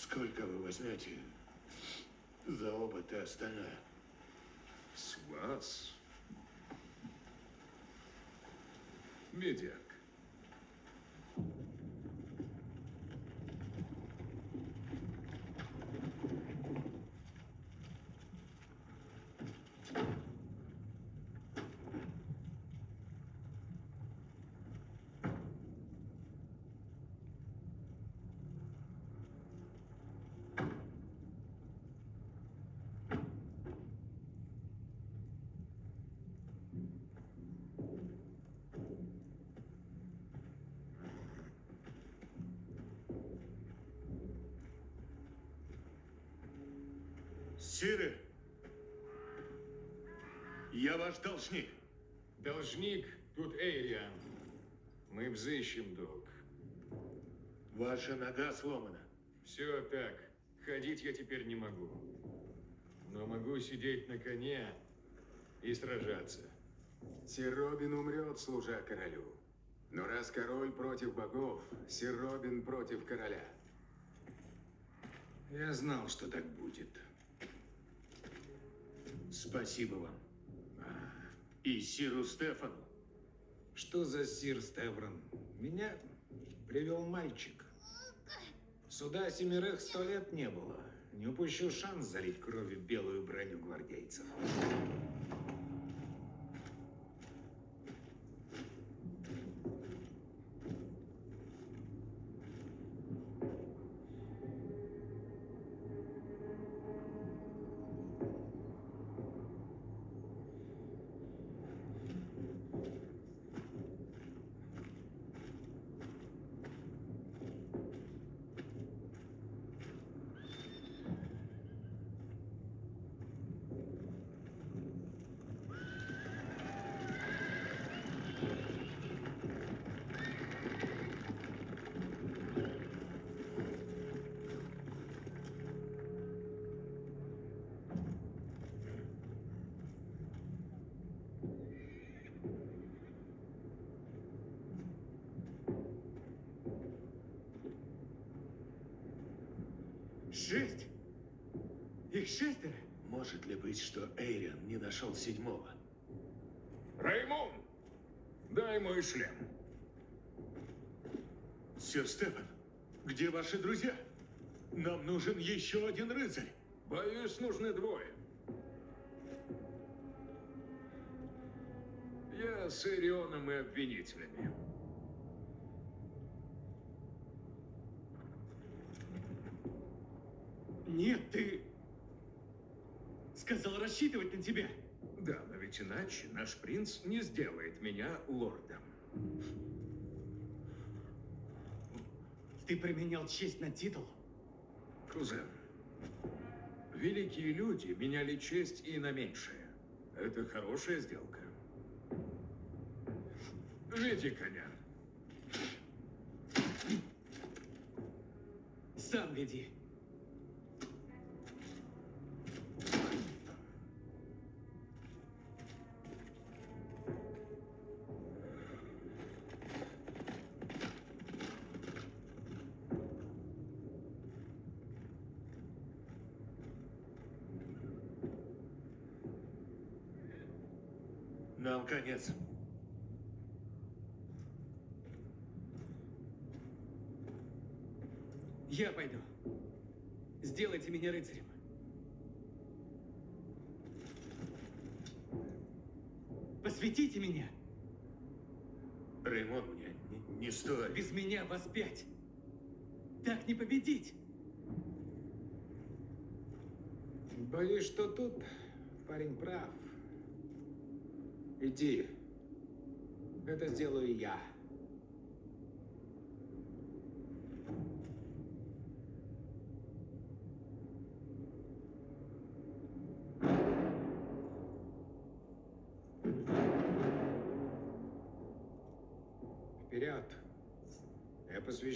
Сколько вы возьмете за опыт и остальное? С вас? Медяк. Сиры, я ваш должник. Должник тут Эйриан. Мы взыщем долг. Ваша нога сломана. Все так. Ходить я теперь не могу. Но могу сидеть на коне и сражаться. Сир Робин умрет, служа королю. Но раз король против богов, сир Робин против короля. Я знал, что так будет. Спасибо вам. И сиру Стефану. Что за сир Стеврон? Меня привел мальчик. Суда 7 100 лет не было. Не упущу шанс залить кровью белую броню гвардейцев. Шесть? Их 6? Может ли быть, что Эйриан не нашел 7-го? Раймон! Дай мой шлем. Сир Стефан, где ваши друзья? Нам нужен еще один рыцарь. Боюсь, нужны двое. Я с Эрионом и обвинителями. Нет, ты сказал рассчитывать на тебя. Да, но ведь иначе наш принц не сделает меня лордом. Ты променял честь на титул? Кузен, великие люди меняли честь и на меньшее. Это хорошая сделка. Веди коня. Сам веди. Нам конец. Я пойду. Сделайте меня рыцарем. Посвятите меня. Раймон, мне не стоит. Без меня вас 5. Так не победить. Боюсь, что тут парень прав. Иди. Это сделаю я. Вперед. Я посвящу.